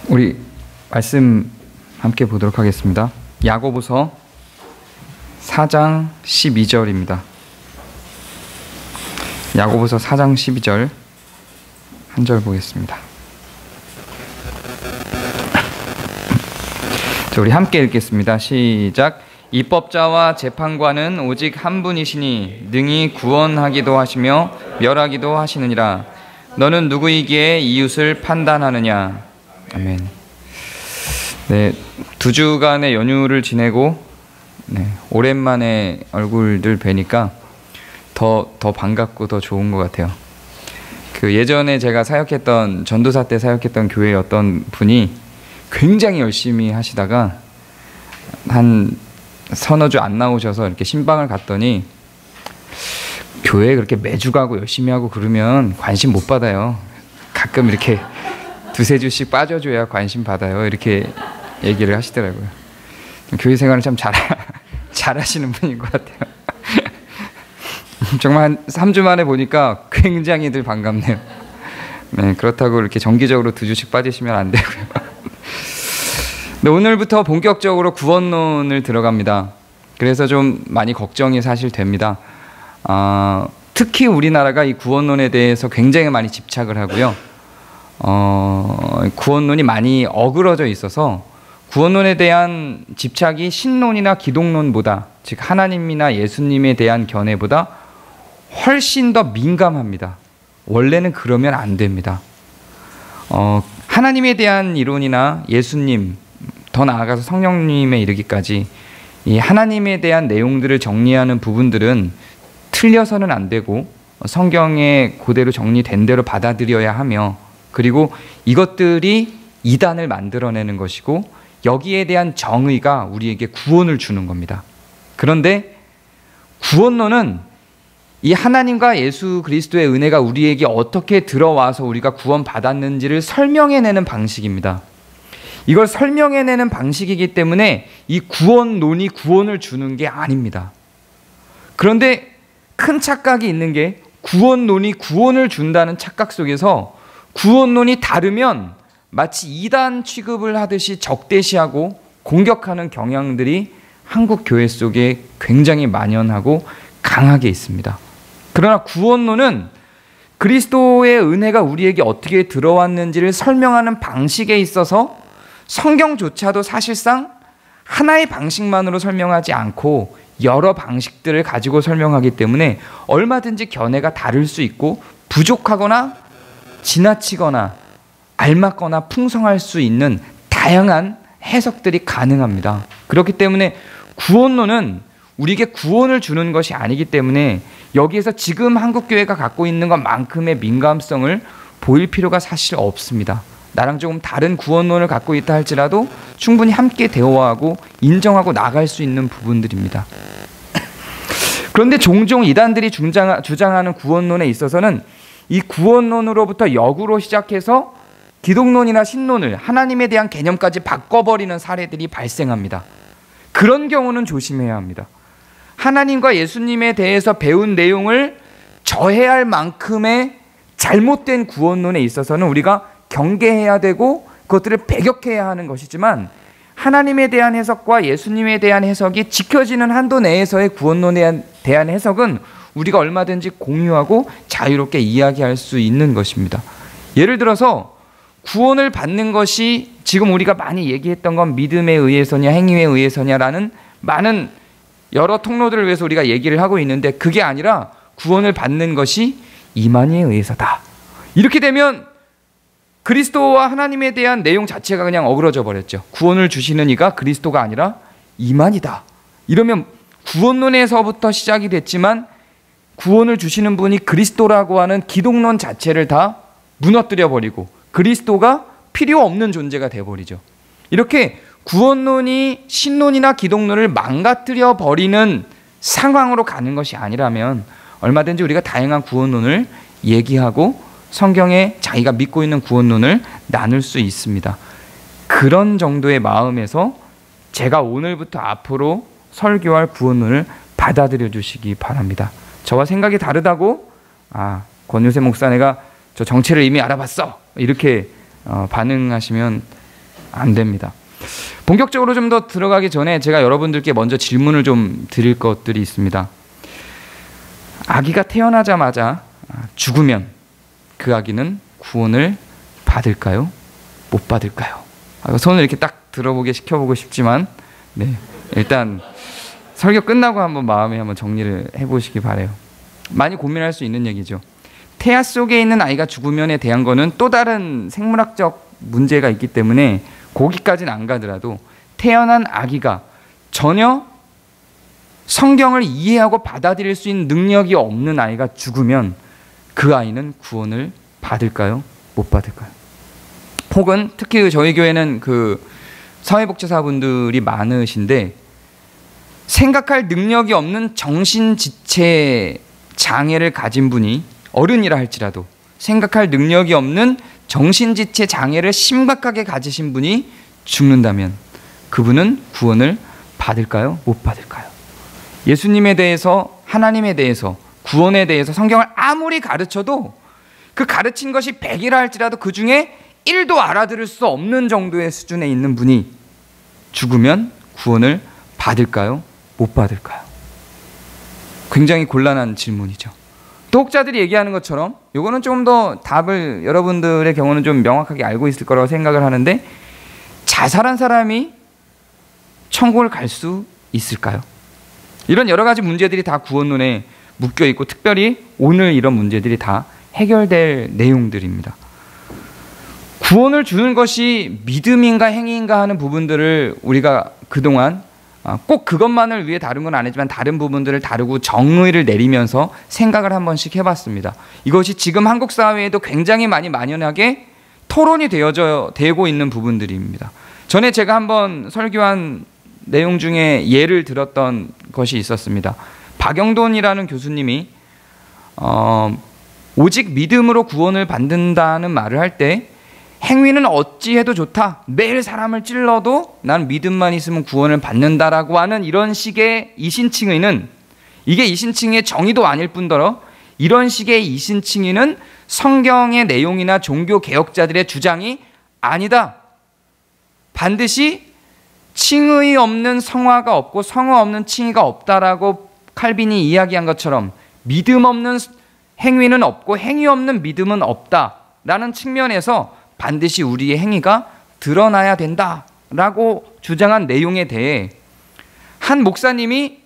우리 말씀 함께 보도록 하겠습니다. 야고보서 4장 12절입니다. 야고보서 4장 12절 한 절 보겠습니다. 자, 우리 함께 읽겠습니다. 시작. 입법자와 재판관은 오직 한 분이시니 능히 구원하기도 하시며 멸하기도 하시느니라. 너는 누구이기에 이웃을 판단하느냐. 아멘. 네, 2주간의 연휴를 지내고 오랜만에 얼굴들 뵈니까 더 반갑고 더 좋은 것 같아요. 그 예전에 제가 사역했던 전도사 때 사역했던 교회의 어떤 분이 굉장히 열심히 하시다가 한 서너 주 안 나오셔서 이렇게 신방을 갔더니 교회에 그렇게 매주 가고 열심히 하고 그러면 관심 못 받아요. 가끔 이렇게 2-3주씩 빠져줘야 관심 받아요. 이렇게 얘기를 하시더라고요. 교회 생활을 참 잘하시는 분인 것 같아요. 정말 한 3주 만에 보니까 굉장히들 반갑네요. 네, 그렇다고 이렇게 정기적으로 2주씩 빠지시면 안 되고요. 네, 오늘부터 본격적으로 구원론을 들어갑니다. 그래서 좀 많이 걱정이 사실 됩니다. 특히 우리나라가 이 구원론에 대해서 굉장히 많이 집착을 하고요. 구원론이 많이 어그러져 있어서 구원론에 대한 집착이 신론이나 기독론보다, 즉 하나님이나 예수님에 대한 견해보다 훨씬 더 민감합니다. 원래는 그러면 안 됩니다. 하나님에 대한 이론이나 예수님, 더 나아가서 성령님에 이르기까지 이 하나님에 대한 내용들을 정리하는 부분들은 틀려서는 안 되고 성경에 그대로 정리된 대로 받아들여야 하며, 그리고 이것들이 이단을 만들어내는 것이고 여기에 대한 정의가 우리에게 구원을 주는 겁니다. 그런데 구원론은 이 하나님과 예수 그리스도의 은혜가 우리에게 어떻게 들어와서 우리가 구원받았는지를 설명해내는 방식입니다. 이걸 설명해내는 방식이기 때문에 이 구원론이 구원을 주는 게 아닙니다. 그런데 큰 착각이 있는 게 구원론이 구원을 준다는 착각 속에서 구원론이 다르면 마치 이단 취급을 하듯이 적대시하고 공격하는 경향들이 한국 교회 속에 굉장히 만연하고 강하게 있습니다. 그러나 구원론은 그리스도의 은혜가 우리에게 어떻게 들어왔는지를 설명하는 방식에 있어서 성경조차도 사실상 하나의 방식만으로 설명하지 않고 여러 방식들을 가지고 설명하기 때문에 얼마든지 견해가 다를 수 있고 부족하거나 지나치거나 알맞거나 풍성할 수 있는 다양한 해석들이 가능합니다. 그렇기 때문에 구원론은 우리에게 구원을 주는 것이 아니기 때문에 여기에서 지금 한국교회가 갖고 있는 것만큼의 민감성을 보일 필요가 사실 없습니다. 나랑 조금 다른 구원론을 갖고 있다 할지라도 충분히 함께 대화하고 인정하고 나갈 수 있는 부분들입니다. 그런데 종종 이단들이 주장하는 구원론에 있어서는 이 구원론으로부터 역으로 시작해서 기독론이나 신론을, 하나님에 대한 개념까지 바꿔버리는 사례들이 발생합니다. 그런 경우는 조심해야 합니다. 하나님과 예수님에 대해서 배운 내용을 저해할 만큼의 잘못된 구원론에 있어서는 우리가 경계해야 되고 그것들을 배격해야 하는 것이지만, 하나님에 대한 해석과 예수님에 대한 해석이 지켜지는 한도 내에서의 구원론에 대한 해석은 우리가 얼마든지 공유하고 자유롭게 이야기할 수 있는 것입니다. 예를 들어서 구원을 받는 것이 지금 우리가 많이 얘기했던 건 믿음에 의해서냐 행위에 의해서냐라는 많은 여러 통로들을 위해서 우리가 얘기를 하고 있는데, 그게 아니라 구원을 받는 것이 이만희에 의해서다. 이렇게 되면 그리스도와 하나님에 대한 내용 자체가 그냥 어그러져 버렸죠. 구원을 주시는 이가 그리스도가 아니라 이만희다. 이러면 구원론에서부터 시작이 됐지만 구원을 주시는 분이 그리스도라고 하는 기독론 자체를 다 무너뜨려 버리고 그리스도가 필요 없는 존재가 되어버리죠. 이렇게 구원론이 신론이나 기독론을 망가뜨려 버리는 상황으로 가는 것이 아니라면 얼마든지 우리가 다양한 구원론을 얘기하고 성경에 자기가 믿고 있는 구원론을 나눌 수 있습니다. 그런 정도의 마음에서 제가 오늘부터 앞으로 설교할 구원론을 받아들여 주시기 바랍니다. 저와 생각이 다르다고 권유세 목사네가 저 정체를 이미 알아봤어 이렇게 반응하시면 안 됩니다. 본격적으로 좀 더 들어가기 전에 제가 여러분들께 먼저 질문을 좀 드릴 것들이 있습니다. 아기가 태어나자마자 죽으면 그 아기는 구원을 받을까요? 못 받을까요? 손을 이렇게 딱 들어보게 시켜보고 싶지만 일단 설교 끝나고 한번 마음에 한번 정리를 해보시기 바래요. 많이 고민할 수 있는 얘기죠. 태아 속에 있는 아이가 죽으면에 대한 거는 또 다른 생물학적 문제가 있기 때문에 거기까지는 안 가더라도 태어난 아기가 전혀 성경을 이해하고 받아들일 수 있는 능력이 없는 아이가 죽으면 그 아이는 구원을 받을까요? 못 받을까요? 혹은 특히 저희 교회는 그 사회복지사분들이 많으신데 생각할 능력이 없는 정신지체 장애를 가진 분이 어른이라 할지라도 생각할 능력이 없는 정신지체 장애를 심각하게 가지신 분이 죽는다면 그분은 구원을 받을까요? 못 받을까요? 예수님에 대해서, 하나님에 대해서, 구원에 대해서 성경을 아무리 가르쳐도 그 가르친 것이 100이라 할지라도 그 중에 1도 알아들을 수 없는 정도의 수준에 있는 분이 죽으면 구원을 받을까요? 못 받을까요? 굉장히 곤란한 질문이죠. 또 혹자들이 얘기하는 것처럼 이거는 좀 더 답을 여러분들의 경우는 좀 명확하게 알고 있을 거라고 생각을 하는데 자살한 사람이 천국을 갈 수 있을까요? 이런 여러 가지 문제들이 다 구원론에 묶여 있고 특별히 오늘 이런 문제들이 다 해결될 내용들입니다. 구원을 주는 것이 믿음인가 행위인가 하는 부분들을 우리가 그동안 꼭 그것만을 위해 다룬 건 아니지만 다른 부분들을 다루고 정의를 내리면서 생각을 한 번씩 해봤습니다. 이것이 지금 한국 사회에도 굉장히 많이 만연하게 토론이 되고 있는 부분들입니다. 전에 제가 한번 설교한 내용 중에 예를 들었던 것이 있었습니다. 박영돈이라는 교수님이 오직 믿음으로 구원을 받는다는 말을 할 때 행위는 어찌해도 좋다. 매일 사람을 찔러도 난 믿음만 있으면 구원을 받는다라고 하는 이런 식의 이신칭의는 이게 이신칭의의 정의도 아닐 뿐더러 이런 식의 이신칭의는 성경의 내용이나 종교 개혁자들의 주장이 아니다. 반드시 칭의 없는 성화가 없고 성화 없는 칭의가 없다라고 칼빈이 이야기한 것처럼 믿음 없는 행위는 없고 행위 없는 믿음은 없다라는 측면에서 반드시 우리의 행위가 드러나야 된다라고 주장한 내용에 대해 한 목사님이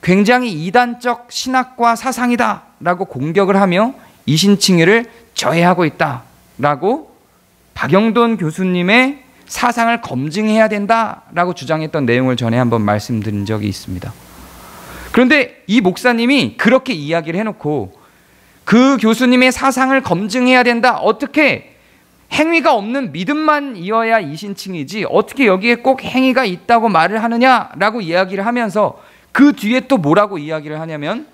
굉장히 이단적 신학과 사상이다라고 공격을 하며 이신칭의를 저해하고 있다라고 박영돈 교수님의 사상을 검증해야 된다라고 주장했던 내용을 전에 한번 말씀드린 적이 있습니다. 그런데 이 목사님이 그렇게 이야기를 해놓고 그 교수님의 사상을 검증해야 된다. 어떻게 행위가 없는 믿음만 이어야 이신칭이지 어떻게 여기에 꼭 행위가 있다고 말을 하느냐라고 이야기를 하면서 그 뒤에 또 뭐라고 이야기를 하냐면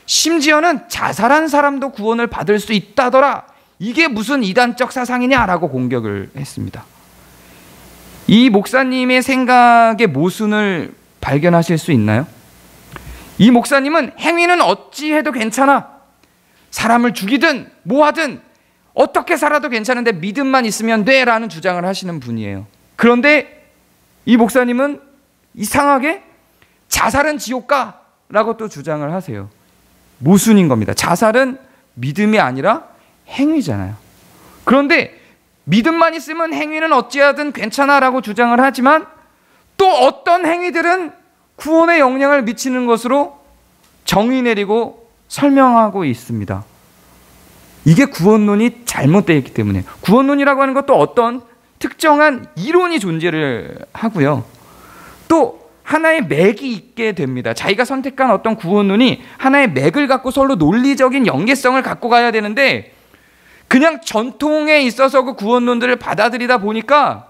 심지어는 자살한 사람도 구원을 받을 수 있다더라. 이게 무슨 이단적 사상이냐라고 공격을 했습니다. 이 목사님의 생각의 모순을 발견하실 수 있나요? 이 목사님은 행위는 어찌 해도 괜찮아. 사람을 죽이든 뭐하든 어떻게 살아도 괜찮은데 믿음만 있으면 돼 라는 주장을 하시는 분이에요. 그런데 이 목사님은 이상하게 자살은 지옥가 라고 또 주장을 하세요. 모순인 겁니다. 자살은 믿음이 아니라 행위잖아요. 그런데 믿음만 있으면 행위는 어찌하든 괜찮아 라고 주장을 하지만 또 어떤 행위들은 구원에 영향을 미치는 것으로 정의 내리고 설명하고 있습니다. 이게 구원론이 잘못되어 있기 때문에 구원론이라고 하는 것도 어떤 특정한 이론이 존재를 하고요. 또 하나의 맥이 있게 됩니다. 자기가 선택한 어떤 구원론이 하나의 맥을 갖고 서로 논리적인 연계성을 갖고 가야 되는데 그냥 전통에 있어서 그 구원론들을 받아들이다 보니까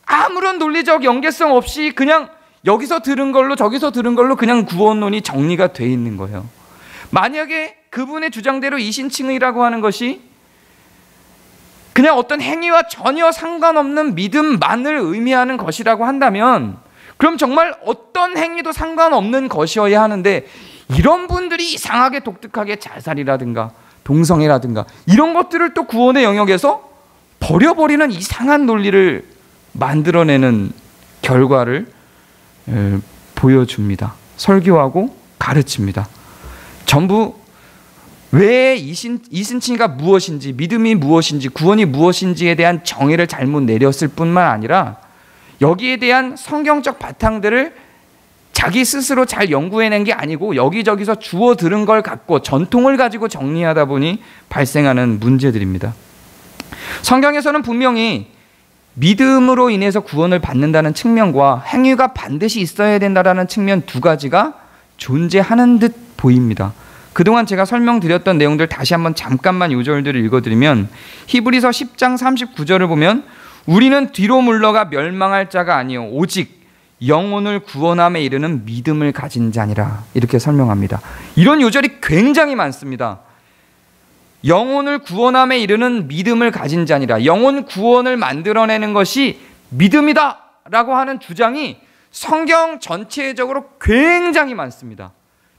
아무런 논리적 연계성 없이 그냥 여기서 들은 걸로 저기서 들은 걸로 그냥 구원론이 정리가 돼 있는 거예요. 만약에 그분의 주장대로 이신칭의라고 하는 것이 그냥 어떤 행위와 전혀 상관없는 믿음만을 의미하는 것이라고 한다면 그럼 정말 어떤 행위도 상관없는 것이어야 하는데 이런 분들이 이상하게 독특하게 자살이라든가 동성애라든가 이런 것들을 또 구원의 영역에서 버려버리는 이상한 논리를 만들어내는 결과를 보여줍니다. 설교하고 가르칩니다. 전부 왜 이순신이가 무엇인지, 믿음이 무엇인지, 구원이 무엇인지에 대한 정의를 잘못 내렸을 뿐만 아니라 여기에 대한 성경적 바탕들을 자기 스스로 잘 연구해낸 게 아니고 여기저기서 주워 들은 걸 갖고 전통을 가지고 정리하다 보니 발생하는 문제들입니다. 성경에서는 분명히 믿음으로 인해서 구원을 받는다는 측면과 행위가 반드시 있어야 된다는 측면 두 가지가 존재하는 듯 보입니다. 그동안 제가 설명드렸던 내용들 다시 한번 잠깐만 요절들을 읽어드리면 히브리서 10장 39절을 보면 우리는 뒤로 물러가 멸망할 자가 아니요 오직 영혼을 구원함에 이르는 믿음을 가진 자니라, 이렇게 설명합니다. 이런 요절이 굉장히 많습니다. 영혼을 구원함에 이르는 믿음을 가진 자니라, 영혼 구원을 만들어내는 것이 믿음이다 라고 하는 주장이 성경 전체적으로 굉장히 많습니다.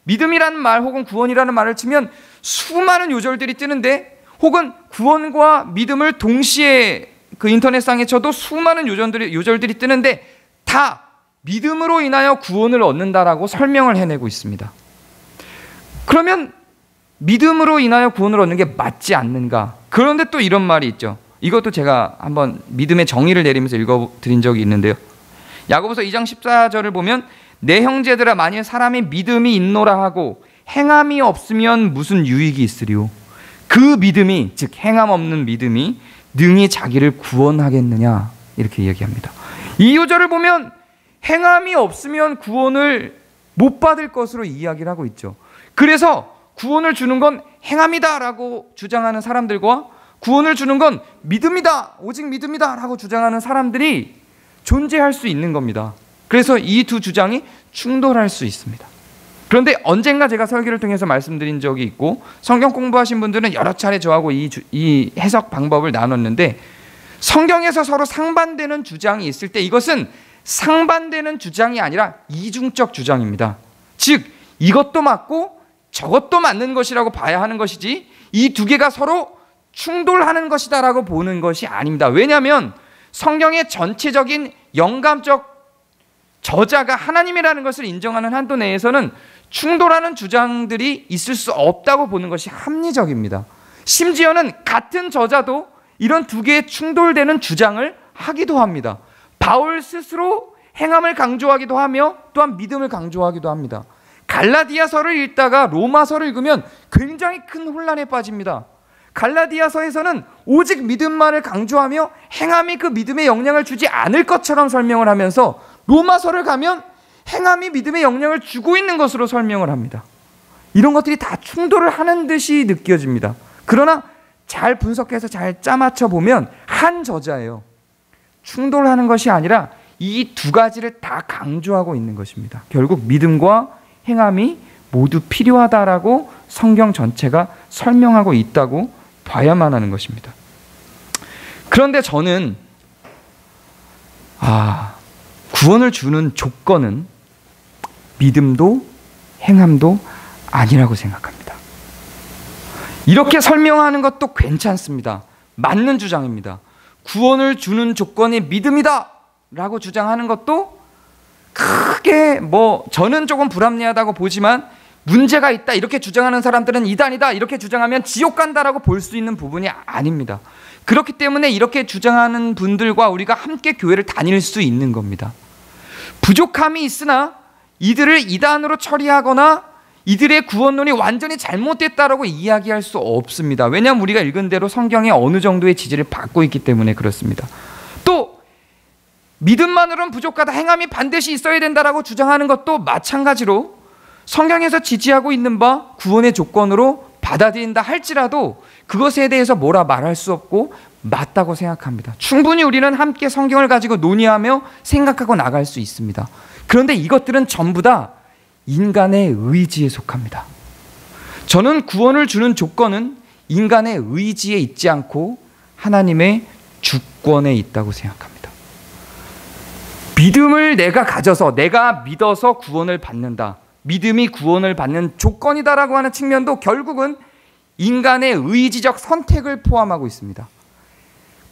믿음이라는 말 혹은 구원이라는 말을 치면 수많은 요절들이 뜨는데, 혹은 구원과 믿음을 동시에 그 인터넷상에 쳐도 수많은 요절들이 뜨는데 다 믿음으로 인하여 구원을 얻는다라고 설명을 해내고 있습니다. 그러면 믿음으로 인하여 구원을 얻는 게 맞지 않는가? 그런데 또 이런 말이 있죠. 이것도 제가 한번 믿음의 정의를 내리면서 읽어드린 적이 있는데요. 야고보서 2장 14절을 보면 내 형제들아 만일 사람이 믿음이 있노라 하고 행함이 없으면 무슨 유익이 있으리요? 그 믿음이, 즉 행함 없는 믿음이 능히 자기를 구원하겠느냐, 이렇게 이야기합니다. 이 요절을 보면 행함이 없으면 구원을 못 받을 것으로 이야기를 하고 있죠. 그래서 구원을 주는 건 행함이다 라고 주장하는 사람들과 구원을 주는 건 믿음이다, 오직 믿음이다 라고 주장하는 사람들이 존재할 수 있는 겁니다. 그래서 이 두 주장이 충돌할 수 있습니다. 그런데 언젠가 제가 설교를 통해서 말씀드린 적이 있고 성경 공부하신 분들은 여러 차례 저하고 이 해석 방법을 나눴는데, 성경에서 서로 상반되는 주장이 있을 때 이것은 상반되는 주장이 아니라 이중적 주장입니다. 즉 이것도 맞고 저것도 맞는 것이라고 봐야 하는 것이지 이 두 개가 서로 충돌하는 것이다 라고 보는 것이 아닙니다. 왜냐하면 성경의 전체적인 영감적 저자가 하나님이라는 것을 인정하는 한도 내에서는 충돌하는 주장들이 있을 수 없다고 보는 것이 합리적입니다. 심지어는 같은 저자도 이런 두 개의 충돌되는 주장을 하기도 합니다. 바울 스스로 행함을 강조하기도 하며 또한 믿음을 강조하기도 합니다. 갈라디아서를 읽다가 로마서를 읽으면 굉장히 큰 혼란에 빠집니다. 갈라디아서에서는 오직 믿음만을 강조하며 행함이 그 믿음에 영향을 주지 않을 것처럼 설명을 하면서 로마서를 가면 행함이 믿음에 영향을 주고 있는 것으로 설명을 합니다. 이런 것들이 다 충돌을 하는 듯이 느껴집니다. 그러나 잘 분석해서 잘 짜맞춰 보면 한 저자예요. 충돌하는 것이 아니라 이 두 가지를 다 강조하고 있는 것입니다. 결국 믿음과 행함이 모두 필요하다라고 성경 전체가 설명하고 있다고 봐야만 하는 것입니다. 그런데 저는 구원을 주는 조건은 믿음도 행함도 아니라고 생각합니다. 이렇게 설명하는 것도 괜찮습니다. 맞는 주장입니다. 구원을 주는 조건이 믿음이다 라고 주장하는 것도 크게 저는 조금 불합리하다고 보지만 문제가 있다 이렇게 주장하는 사람들은 이단이다 이렇게 주장하면 지옥 간다라고 볼 수 있는 부분이 아닙니다. 그렇기 때문에 이렇게 주장하는 분들과 우리가 함께 교회를 다닐 수 있는 겁니다. 부족함이 있으나 이들을 이단으로 처리하거나 이들의 구원론이 완전히 잘못됐다라고 이야기할 수 없습니다. 왜냐하면 우리가 읽은 대로 성경에 어느 정도의 지지를 받고 있기 때문에 그렇습니다. 또 믿음만으로는 부족하다, 행함이 반드시 있어야 된다라고 주장하는 것도 마찬가지로 성경에서 지지하고 있는 바 구원의 조건으로 받아들인다 할지라도 그것에 대해서 뭐라 말할 수 없고 맞다고 생각합니다. 충분히 우리는 함께 성경을 가지고 논의하며 생각하고 나갈 수 있습니다. 그런데 이것들은 전부 다 인간의 의지에 속합니다. 저는 구원을 주는 조건은 인간의 의지에 있지 않고 하나님의 주권에 있다고 생각합니다. 믿음을 내가 가져서 내가 믿어서 구원을 받는다. 믿음이 구원을 받는 조건이다라고 하는 측면도 결국은 인간의 의지적 선택을 포함하고 있습니다.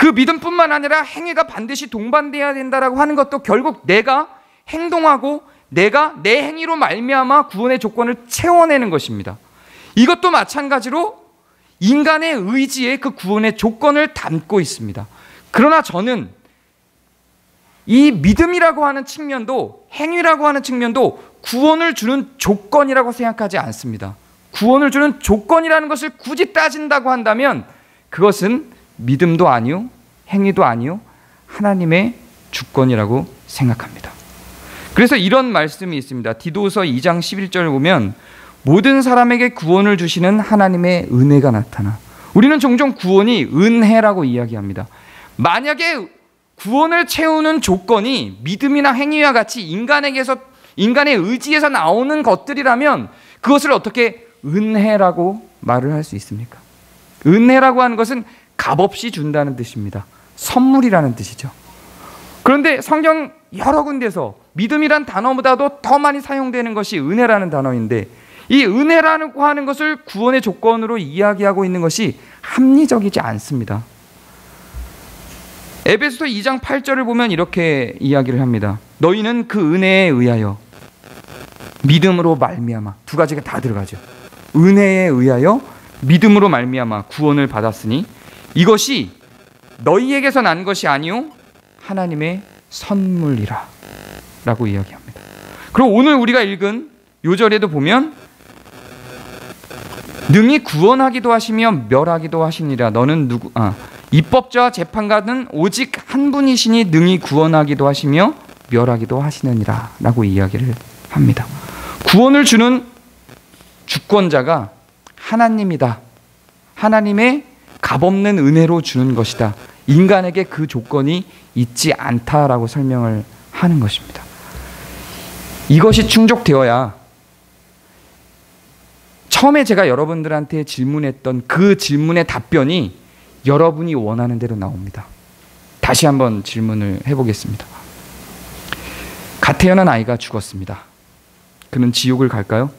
그 믿음뿐만 아니라 행위가 반드시 동반돼야 된다라고 하는 것도 결국 내가 행동하고 내가 내 행위로 말미암아 구원의 조건을 채워내는 것입니다. 이것도 마찬가지로 인간의 의지에 그 구원의 조건을 담고 있습니다. 그러나 저는 이 믿음이라고 하는 측면도, 행위라고 하는 측면도 구원을 주는 조건이라고 생각하지 않습니다. 구원을 주는 조건이라는 것을 굳이 따진다고 한다면 그것은 믿음도 아니요, 행위도 아니요, 하나님의 주권이라고 생각합니다. 그래서 이런 말씀이 있습니다. 디도서 2장 11절을 보면 모든 사람에게 구원을 주시는 하나님의 은혜가 나타나. 우리는 종종 구원이 은혜라고 이야기합니다. 만약에 구원을 채우는 조건이 믿음이나 행위와 같이 인간의 의지에서 나오는 것들이라면 그것을 어떻게 은혜라고 말을 할 수 있습니까? 은혜라고 하는 것은 값없이 준다는 뜻입니다. 선물이라는 뜻이죠. 그런데 성경 여러 군데서 믿음이란 단어보다도 더 많이 사용되는 것이 은혜라는 단어인데 이 은혜라고 하는 것을 구원의 조건으로 이야기하고 있는 것이 합리적이지 않습니다. 에베소서 2장 8절을 보면 이렇게 이야기를 합니다. 너희는 그 은혜에 의하여 믿음으로 말미암아, 두 가지가 다 들어가죠. 은혜에 의하여 믿음으로 말미암아 구원을 받았으니 이것이 너희에게서 난 것이 아니요 하나님의 선물이라 라고 이야기합니다. 그리고 오늘 우리가 읽은 요절에도 보면 능히 구원하기도 하시며 멸하기도 하시니라. 너는 입법자와 재판관은 오직 한 분이시니 능히 구원하기도 하시며 멸하기도 하시느니라 라고 이야기를 합니다. 구원을 주는 주권자가 하나님이다. 하나님의 값없는 은혜로 주는 것이다. 인간에게 그 조건이 있지 않다라고 설명을 하는 것입니다. 이것이 충족되어야 처음에 제가 여러분들한테 질문했던 그 질문의 답변이 여러분이 원하는 대로 나옵니다. 다시 한번 질문을 해보겠습니다. 갓 태어난 아이가 죽었습니다. 그는 지옥을 갈까요?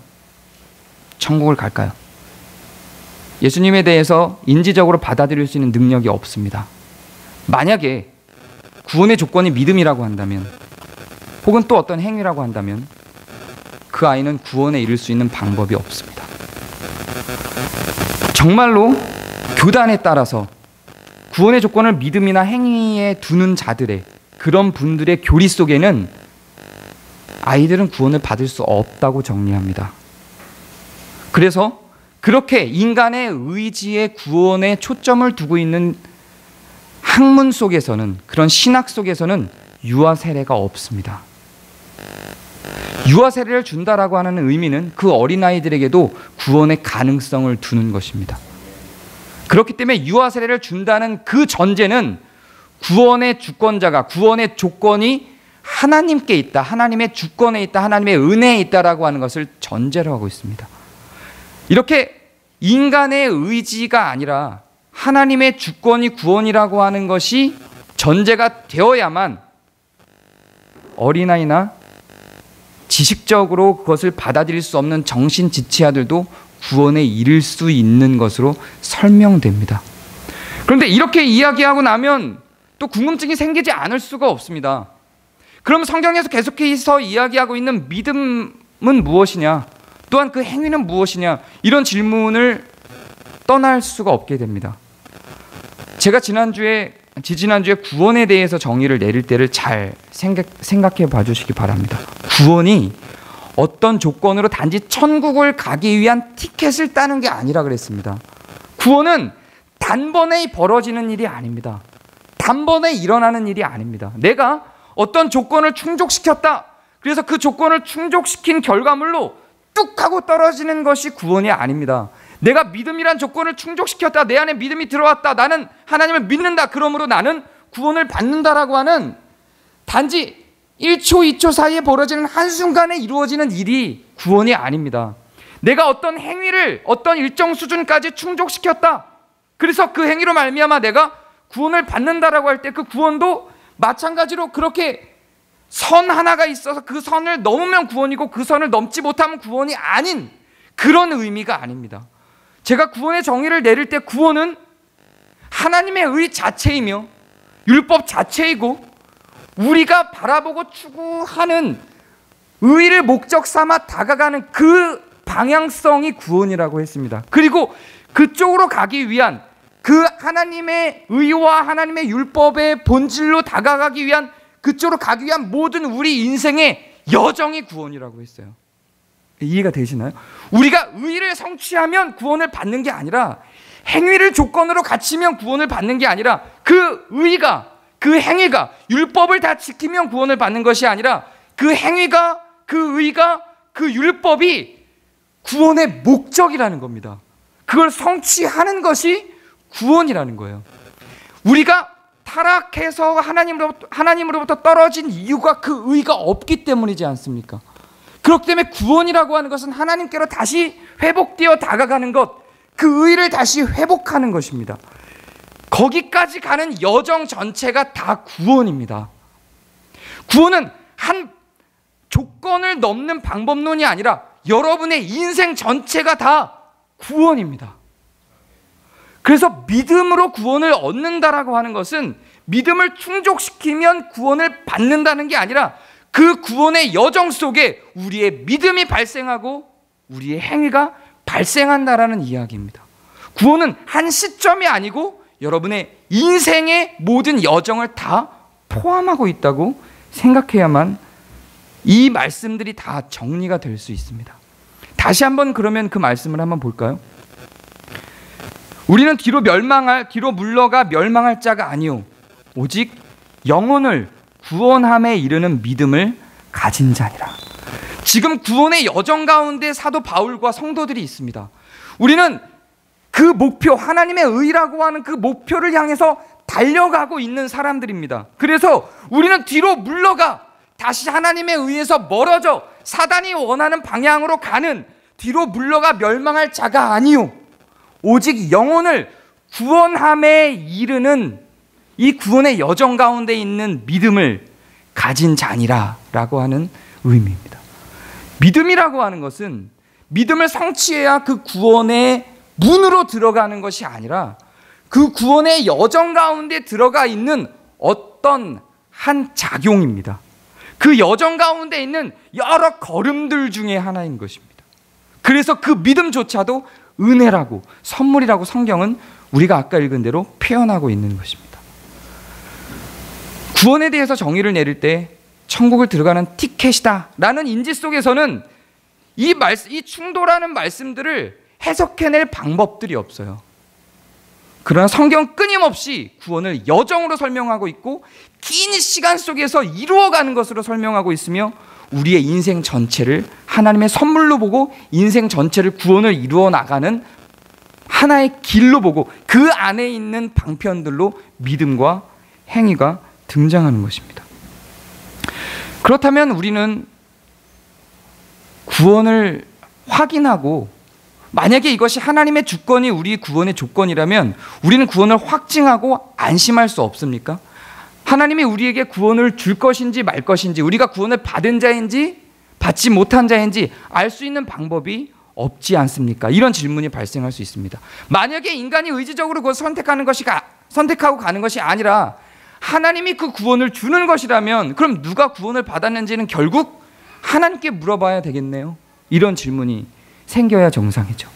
천국을 갈까요? 예수님에 대해서 인지적으로 받아들일 수 있는 능력이 없습니다. 만약에 구원의 조건이 믿음이라고 한다면 혹은 또 어떤 행위라고 한다면 그 아이는 구원에 이를 수 있는 방법이 없습니다. 정말로 교단에 따라서 구원의 조건을 믿음이나 행위에 두는 자들의 그런 분들의 교리 속에는 아이들은 구원을 받을 수 없다고 정리합니다. 그래서 그렇게 인간의 의지에 구원에 초점을 두고 있는 학문 속에서는, 그런 신학 속에서는 유아 세례가 없습니다. 유아 세례를 준다라고 하는 의미는 그 어린아이들에게도 구원의 가능성을 두는 것입니다. 그렇기 때문에 유아 세례를 준다는 그 전제는 구원의 주권자가, 구원의 조건이 하나님께 있다, 하나님의 주권에 있다, 하나님의 은혜에 있다라고 하는 것을 전제로 하고 있습니다. 이렇게 인간의 의지가 아니라 하나님의 주권이 구원이라고 하는 것이 전제가 되어야만 어린아이나 지식적으로 그것을 받아들일 수 없는 정신지체아들도 구원에 이를 수 있는 것으로 설명됩니다. 그런데 이렇게 이야기하고 나면 또 궁금증이 생기지 않을 수가 없습니다. 그럼 성경에서 계속해서 이야기하고 있는 믿음은 무엇이냐? 또한 그 행위는 무엇이냐? 이런 질문을 떠날 수가 없게 됩니다. 제가 지지난주에 구원에 대해서 정의를 내릴 때를 잘 생각해 봐 주시기 바랍니다. 구원이 어떤 조건으로 단지 천국을 가기 위한 티켓을 따는 게 아니라 그랬습니다. 구원은 단번에 벌어지는 일이 아닙니다. 단번에 일어나는 일이 아닙니다. 내가 어떤 조건을 충족시켰다. 그래서 그 조건을 충족시킨 결과물로 뚝 하고 떨어지는 것이 구원이 아닙니다. 내가 믿음이란 조건을 충족시켰다. 내 안에 믿음이 들어왔다. 나는 하나님을 믿는다. 그러므로 나는 구원을 받는다라고 하는 단지 1초, 2초 사이에 벌어지는 한순간에 이루어지는 일이 구원이 아닙니다. 내가 어떤 행위를 어떤 일정 수준까지 충족시켰다. 그래서 그 행위로 말미암아 내가 구원을 받는다라고 할 때 그 구원도 마찬가지로 그렇게 선 하나가 있어서 그 선을 넘으면 구원이고 그 선을 넘지 못하면 구원이 아닌 그런 의미가 아닙니다. 제가 구원의 정의를 내릴 때 구원은 하나님의 의 자체이며 율법 자체이고 우리가 바라보고 추구하는 의를 목적 삼아 다가가는 그 방향성이 구원이라고 했습니다. 그리고 그쪽으로 가기 위한 그 하나님의 의와 하나님의 율법의 본질로 다가가기 위한 그쪽으로 가기 위한 모든 우리 인생의 여정이 구원이라고 했어요. 이해가 되시나요? 우리가 의를 성취하면 구원을 받는 게 아니라 행위를 조건으로 갖추면 구원을 받는 게 아니라 그 의가 그 행위가 율법을 다 지키면 구원을 받는 것이 아니라 그 행위가 그 의가 그 율법이 구원의 목적이라는 겁니다. 그걸 성취하는 것이 구원이라는 거예요. 우리가 타락해서 하나님으로부터 떨어진 이유가 그 의가 없기 때문이지 않습니까? 그렇기 때문에 구원이라고 하는 것은 하나님께로 다시 회복되어 다가가는 것, 그 의를 다시 회복하는 것입니다. 거기까지 가는 여정 전체가 다 구원입니다. 구원은 한 조건을 넘는 방법론이 아니라 여러분의 인생 전체가 다 구원입니다. 그래서 믿음으로 구원을 얻는다라고 하는 것은 믿음을 충족시키면 구원을 받는다는 게 아니라 그 구원의 여정 속에 우리의 믿음이 발생하고 우리의 행위가 발생한다라는 이야기입니다. 구원은 한 시점이 아니고 여러분의 인생의 모든 여정을 다 포함하고 있다고 생각해야만 이 말씀들이 다 정리가 될 수 있습니다. 다시 한번 그러면 그 말씀을 한번 볼까요? 우리는 뒤로 물러가 멸망할 자가 아니요 오직 영혼을 구원함에 이르는 믿음을 가진 자니라. 지금 구원의 여정 가운데 사도 바울과 성도들이 있습니다. 우리는 그 목표, 하나님의 의라고 하는 그 목표를 향해서 달려가고 있는 사람들입니다. 그래서 우리는 뒤로 물러가 다시 하나님의 의에서 멀어져 사단이 원하는 방향으로 가는 뒤로 물러가 멸망할 자가 아니요 오직 영혼을 구원함에 이르는 이 구원의 여정 가운데 있는 믿음을 가진 자니라 라고 하는 의미입니다. 믿음이라고 하는 것은 믿음을 성취해야 그 구원의 문으로 들어가는 것이 아니라 그 구원의 여정 가운데 들어가 있는 어떤 한 작용입니다. 그 여정 가운데 있는 여러 걸음들 중에 하나인 것입니다. 그래서 그 믿음조차도 은혜라고 선물이라고 성경은 우리가 아까 읽은 대로 표현하고 있는 것입니다. 구원에 대해서 정의를 내릴 때 천국을 들어가는 티켓이다 라는 인지 속에서는 이 충돌하는 말씀들을 해석해낼 방법들이 없어요. 그러나 성경은 끊임없이 구원을 여정으로 설명하고 있고 긴 시간 속에서 이루어가는 것으로 설명하고 있으며 우리의 인생 전체를 하나님의 선물로 보고 인생 전체를 구원을 이루어 나가는 하나의 길로 보고 그 안에 있는 방편들로 믿음과 행위가 등장하는 것입니다. 그렇다면 우리는 구원을 확인하고 만약에 이것이 하나님의 주권이 우리 구원의 조건이라면 우리는 구원을 확증하고 안심할 수 없습니까? 하나님이 우리에게 구원을 줄 것인지 말 것인지 우리가 구원을 받은 자인지 받지 못한 자인지 알 수 있는 방법이 없지 않습니까? 이런 질문이 발생할 수 있습니다. 만약에 인간이 의지적으로 그것을 선택하고 가는 것이 아니라 하나님이 그 구원을 주는 것이라면 그럼 누가 구원을 받았는지는 결국 하나님께 물어봐야 되겠네요. 이런 질문이 생겨야 정상이죠.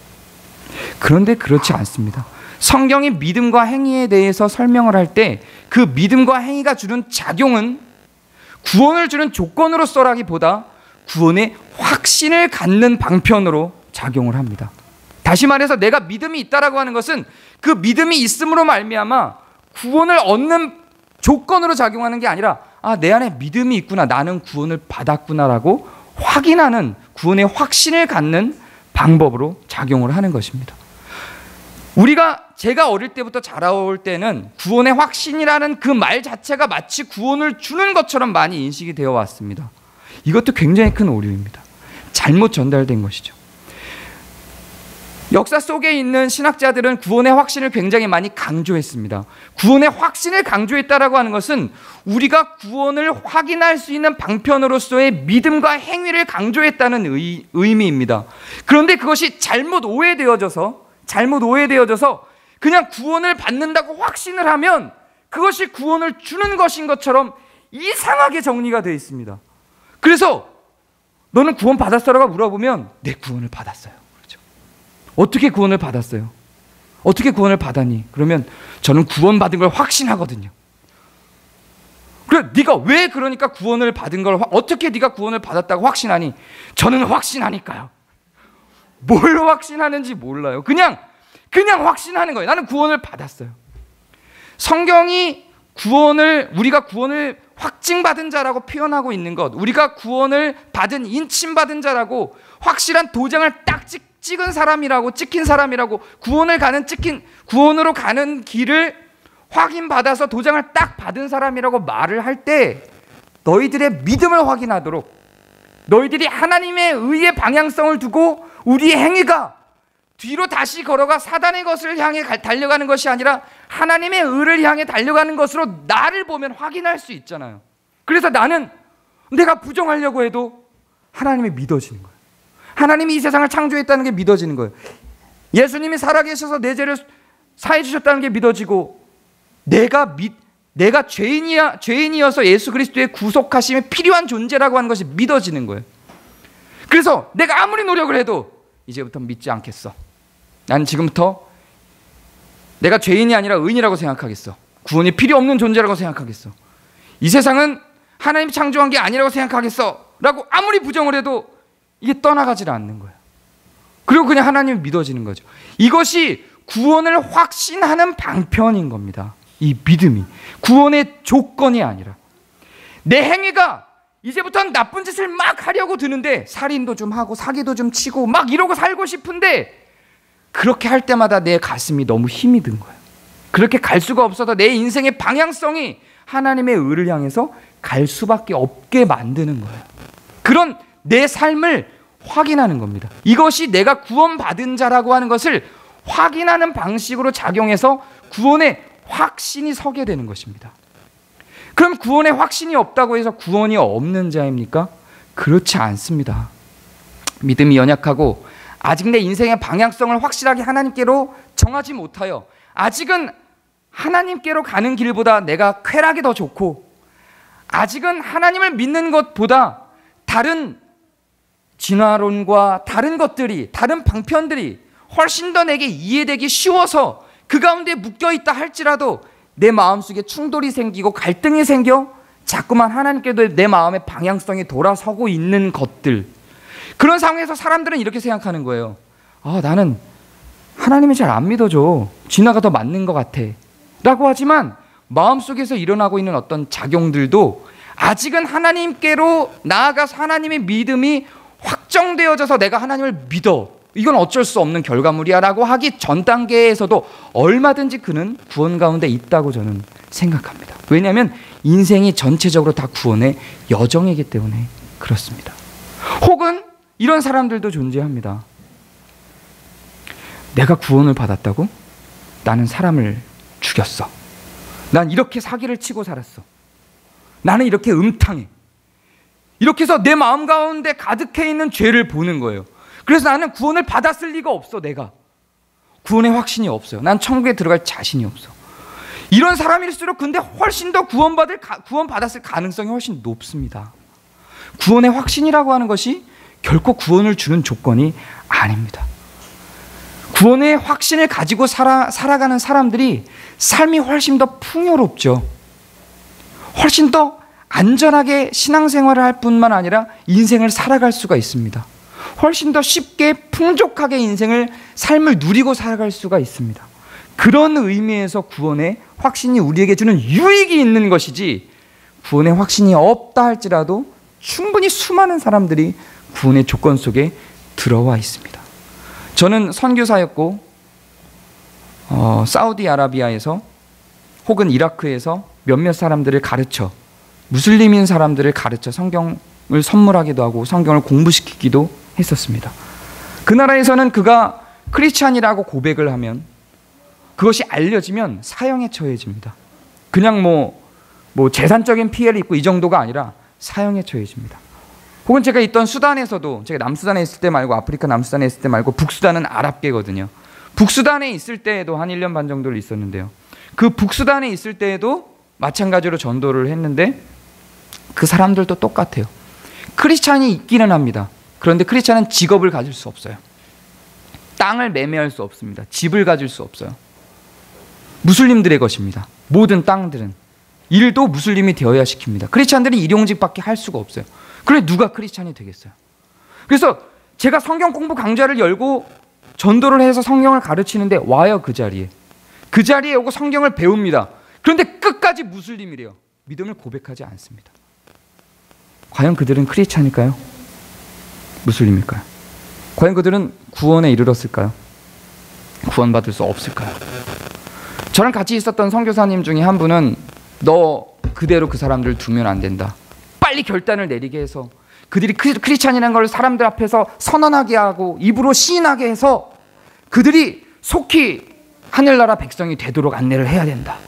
그런데 그렇지 않습니다. 성경이 믿음과 행위에 대해서 설명을 할 때 그 믿음과 행위가 주는 작용은 구원을 주는 조건으로서라기보다 구원의 확신을 갖는 방편으로 작용을 합니다. 다시 말해서 내가 믿음이 있다라고 하는 것은 그 믿음이 있음으로 말미암아 구원을 얻는 조건으로 작용하는 게 아니라 내 안에 믿음이 있구나, 나는 구원을 받았구나라고 확인하는 구원의 확신을 갖는 방법으로 작용을 하는 것입니다. 제가 어릴 때부터 자라올 때는 구원의 확신이라는 그 말 자체가 마치 구원을 주는 것처럼 많이 인식이 되어 왔습니다. 이것도 굉장히 큰 오류입니다. 잘못 전달된 것이죠. 역사 속에 있는 신학자들은 구원의 확신을 굉장히 많이 강조했습니다. 구원의 확신을 강조했다라고 하는 것은 우리가 구원을 확인할 수 있는 방편으로서의 믿음과 행위를 강조했다는 의미입니다. 그런데 그것이 잘못 오해되어져서 그냥 구원을 받는다고 확신을 하면 그것이 구원을 주는 것인 것처럼 이상하게 정리가 되어 있습니다. 그래서 너는 구원 받았어라고 물어보면 네, 구원을 받았어요. 그렇죠. 어떻게 구원을 받았어요? 어떻게 구원을 받았니? 그러면 저는 구원 받은 걸 확신하거든요. 그래, 네가 왜 그러니까 구원을 받은 걸 어떻게 네가 구원을 받았다고 확신하니? 저는 확신하니까요. 뭘 확신하는지 몰라요. 그냥 확신하는 거예요. 나는 구원을 받았어요. 성경이 우리가 구원을 확증받은 자라고 표현하고 있는 것, 우리가 구원을 받은 인침받은 자라고 확실한 도장을 딱 찍은 사람이라고, 찍힌 사람이라고, 구원으로 가는 길을 확인받아서 도장을 딱 받은 사람이라고 말을 할 때 너희들의 믿음을 확인하도록, 너희들이 하나님의 의의 방향성을 두고 우리의 행위가 뒤로 다시 걸어가 사단의 것을 향해 달려가는 것이 아니라 하나님의 의를 향해 달려가는 것으로 나를 보면 확인할 수 있잖아요. 그래서 나는 내가 부정하려고 해도 하나님이 믿어지는 거예요. 하나님이 이 세상을 창조했다는 게 믿어지는 거예요. 예수님이 살아계셔서 내 죄를 사해 주셨다는 게 믿어지고, 내가 죄인이어서 예수 그리스도의 구속하심에 필요한 존재라고 하는 것이 믿어지는 거예요. 그래서 내가 아무리 노력을 해도 이제부터 믿지 않겠어. 나는 지금부터 내가 죄인이 아니라 의인이라고 생각하겠어. 구원이 필요 없는 존재라고 생각하겠어. 이 세상은 하나님이 창조한 게 아니라고 생각하겠어 라고 아무리 부정을 해도 이게 떠나가질 않는 거예요. 그리고 그냥 하나님이 믿어지는 거죠. 이것이 구원을 확신하는 방편인 겁니다. 이 믿음이 구원의 조건이 아니라, 내 행위가 이제부터는 나쁜 짓을 막 하려고 드는데, 살인도 좀 하고 사기도 좀 치고 막 이러고 살고 싶은데, 그렇게 할 때마다 내 가슴이 너무 힘이 든 거예요. 그렇게 갈 수가 없어서 내 인생의 방향성이 하나님의 의를 향해서 갈 수밖에 없게 만드는 거예요. 그런 내 삶을 확인하는 겁니다. 이것이 내가 구원받은 자라고 하는 것을 확인하는 방식으로 작용해서 구원의 확신이 서게 되는 것입니다. 그럼 구원의 확신이 없다고 해서 구원이 없는 자입니까? 그렇지 않습니다. 믿음이 연약하고 아직 내 인생의 방향성을 확실하게 하나님께로 정하지 못하여 아직은 하나님께로 가는 길보다 내가 쾌락이 더 좋고, 아직은 하나님을 믿는 것보다 다른 진화론과 다른 것들이, 다른 방편들이 훨씬 더 내게 이해되기 쉬워서 그 가운데 묶여있다 할지라도 내 마음속에 충돌이 생기고 갈등이 생겨 자꾸만 하나님께도 내 마음의 방향성이 돌아서고 있는 것들, 그런 상황에서 사람들은 이렇게 생각하는 거예요. 나는 하나님이 잘 안 믿어줘. 진화가 더 맞는 것 같아 라고 하지만, 마음속에서 일어나고 있는 어떤 작용들도 아직은 하나님께로 나아가서 하나님의 믿음이 확정되어져서 내가 하나님을 믿어, 이건 어쩔 수 없는 결과물이야 라고 하기 전 단계에서도 얼마든지 그는 구원 가운데 있다고 저는 생각합니다. 왜냐하면 인생이 전체적으로 다 구원의 여정이기 때문에 그렇습니다. 혹은 이런 사람들도 존재합니다. 내가 구원을 받았다고? 나는 사람을 죽였어. 난 이렇게 사기를 치고 살았어. 나는 이렇게 음탕해. 이렇게 해서 내 마음 가운데 가득해 있는 죄를 보는 거예요. 그래서 나는 구원을 받았을 리가 없어. 내가 구원의 확신이 없어요. 난 천국에 들어갈 자신이 없어. 이런 사람일수록 근데 훨씬 더 구원받았을 가능성이 훨씬 높습니다. 구원의 확신이라고 하는 것이 결코 구원을 주는 조건이 아닙니다. 구원의 확신을 가지고 살아가는 사람들이 삶이 훨씬 더 풍요롭죠. 훨씬 더 안전하게 신앙생활을 할 뿐만 아니라 인생을 살아갈 수가 있습니다. 훨씬 더 쉽게 풍족하게 삶을 누리고 살아갈 수가 있습니다. 그런 의미에서 구원의 확신이 우리에게 주는 유익이 있는 것이지, 구원의 확신이 없다 할지라도 충분히 수많은 사람들이 구원의 조건 속에 들어와 있습니다. 저는 선교사였고 사우디아라비아에서 혹은 이라크에서 몇몇 사람들을 가르쳐, 무슬림인 사람들을 가르쳐 성경을 선물하기도 하고 성경을 공부시키기도 했었습니다. 그 나라에서는 그가 크리스찬이라고 고백을 하면, 그것이 알려지면 사형에 처해집니다. 그냥 뭐 재산적인 피해를 입고 이 정도가 아니라 사형에 처해집니다. 혹은 제가 있던 수단에서도, 제가 남수단에 있을 때 말고, 아프리카 남수단에 있을 때 말고, 북수단은 아랍계거든요. 북수단에 있을 때에도 한 1년 반 정도를 있었는데요. 그 북수단에 있을 때에도 마찬가지로 전도를 했는데 그 사람들도 똑같아요. 크리스찬이 있기는 합니다. 그런데 크리스찬은 직업을 가질 수 없어요. 땅을 매매할 수 없습니다. 집을 가질 수 없어요. 무슬림들의 것입니다. 모든 땅들은. 일도 무슬림이 되어야 시킵니다. 크리스찬들은 일용직밖에 할 수가 없어요. 그래 누가 크리스찬이 되겠어요? 그래서 제가 성경 공부 강좌를 열고 전도를 해서 성경을 가르치는데 와요. 그 자리에 오고 성경을 배웁니다. 그런데 끝까지 무슬림이래요. 믿음을 고백하지 않습니다. 과연 그들은 크리스찬일까요? 무슬림일까요? 과연 그들은 구원에 이르렀을까요? 구원받을 수 없을까요? 저랑 같이 있었던 선교사님 중에 한 분은 너 그대로 그 사람들을 두면 안 된다. 빨리 결단을 내리게 해서 그들이 크리스찬이라는 걸 사람들 앞에서 선언하게 하고 입으로 시인하게 해서 그들이 속히 하늘나라 백성이 되도록 안내를 해야 된다.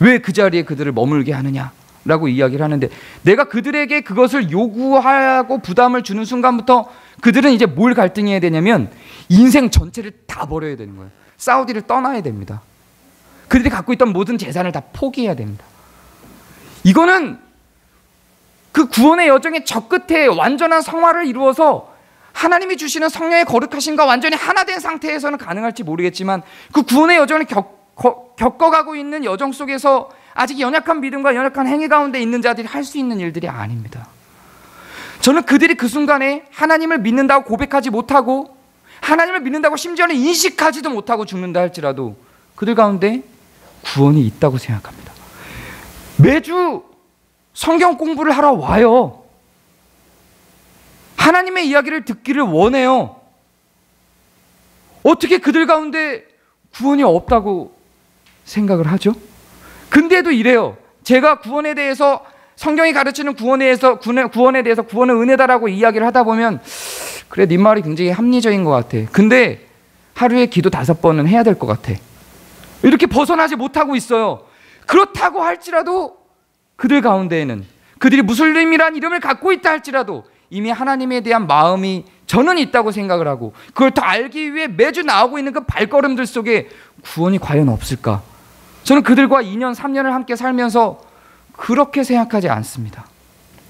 왜 그 자리에 그들을 머물게 하느냐라고 이야기를 하는데, 내가 그들에게 그것을 요구하고 부담을 주는 순간부터 그들은 이제 뭘 갈등해야 되냐면 인생 전체를 다 버려야 되는 거예요. 사우디를 떠나야 됩니다. 그들이 갖고 있던 모든 재산을 다 포기해야 됩니다. 이거는 그 구원의 여정의 저 끝에 완전한 성화를 이루어서 하나님이 주시는 성령의 거룩하심과 완전히 하나 된 상태에서는 가능할지 모르겠지만, 그 구원의 여정을 겪어가고 있는 여정 속에서 아직 연약한 믿음과 연약한 행위 가운데 있는 자들이 할 수 있는 일들이 아닙니다. 저는 그들이 그 순간에 하나님을 믿는다고 고백하지 못하고 하나님을 믿는다고 심지어는 인식하지도 못하고 죽는다 할지라도 그들 가운데 구원이 있다고 생각합니다. 매주 성경 공부를 하러 와요. 하나님의 이야기를 듣기를 원해요. 어떻게 그들 가운데 구원이 없다고 생각을 하죠? 근데도 이래요. 제가 구원에 대해서, 성경이 가르치는 구원에 대해서 구원의 은혜다라고 이야기를 하다 보면, 그래 네 말이 굉장히 합리적인 것 같아. 근데 하루에 기도 5번은 해야 될 것 같아. 이렇게 벗어나지 못하고 있어요. 그렇다고 할지라도 그들 가운데에는, 그들이 무슬림이란 이름을 갖고 있다 할지라도 이미 하나님에 대한 마음이 저는 있다고 생각을 하고, 그걸 더 알기 위해 매주 나오고 있는 그 발걸음들 속에 구원이 과연 없을까? 저는 그들과 2년, 3년을 함께 살면서 그렇게 생각하지 않습니다.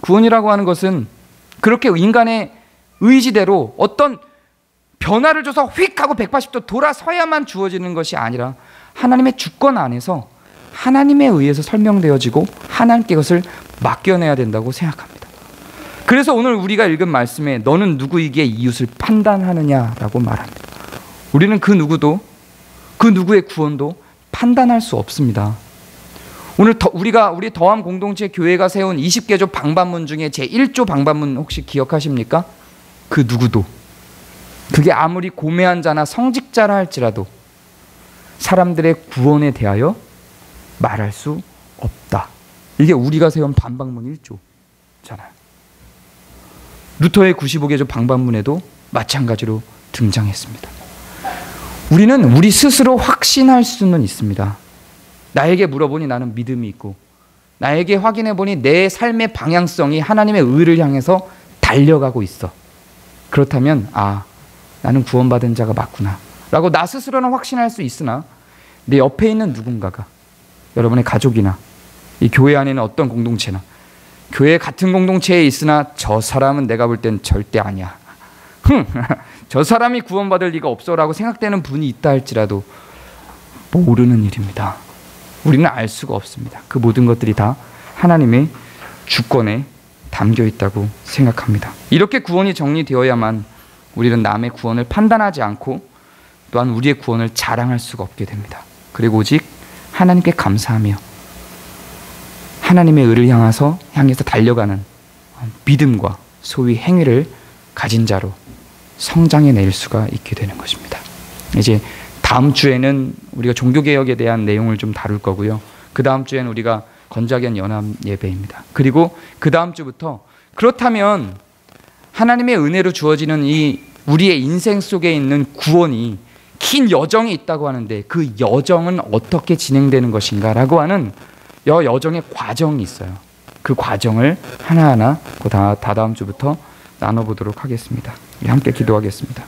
구원이라고 하는 것은 그렇게 인간의 의지대로 어떤 변화를 줘서 휙 하고 180도 돌아서야만 주어지는 것이 아니라 하나님의 주권 안에서 하나님에 의해서 설명되어지고 하나님께 그것을 맡겨내야 된다고 생각합니다. 그래서 오늘 우리가 읽은 말씀에 너는 누구이기에 이웃을 판단하느냐라고 말합니다. 우리는 그 누구도, 그 누구의 구원도 판단할 수 없습니다. 오늘 우리 더함 공동체 교회가 세운 20개조 방반문 중에 제1조 방반문 혹시 기억하십니까? 그 누구도, 그게 아무리 고매한 자나 성직자라 할지라도 사람들의 구원에 대하여 말할 수 없다. 이게 우리가 세운 방반문 1조잖아요. 루터의 95개조 방반문에도 마찬가지로 등장했습니다. 우리는 우리 스스로 확신할 수는 있습니다. 나에게 물어보니 나는 믿음이 있고, 나에게 확인해 보니 내 삶의 방향성이 하나님의 의를 향해서 달려가고 있어. 그렇다면 나는 구원받은 자가 맞구나 라고 나 스스로는 확신할 수 있으나, 내 옆에 있는 누군가가, 여러분의 가족이나 이 교회 안에는 어떤 공동체나, 교회 같은 공동체에 있으나 저 사람은 내가 볼 땐 절대 아니야, 저 사람이 구원받을 리가 없어라고 생각되는 분이 있다 할지라도 모르는 일입니다. 우리는 알 수가 없습니다. 그 모든 것들이 다 하나님의 주권에 담겨 있다고 생각합니다. 이렇게 구원이 정리되어야만 우리는 남의 구원을 판단하지 않고 또한 우리의 구원을 자랑할 수가 없게 됩니다. 그리고 오직 하나님께 감사하며 하나님의 의를 향해서 달려가는 믿음과 소위 행위를 가진 자로 성장해낼 수가 있게 되는 것입니다. 이제 다음 주에는 우리가 종교개혁에 대한 내용을 좀 다룰 거고요. 그 다음 주에는 우리가 건자견 연합 예배입니다. 그리고 그 다음 주부터, 그렇다면 하나님의 은혜로 주어지는 이 우리의 인생 속에 있는 구원이 긴 여정이 있다고 하는데, 그 여정은 어떻게 진행되는 것인가 라고 하는 여정의 과정이 있어요. 그 과정을 하나하나 다다음 주부터 나눠보도록 하겠습니다. 함께 기도하겠습니다.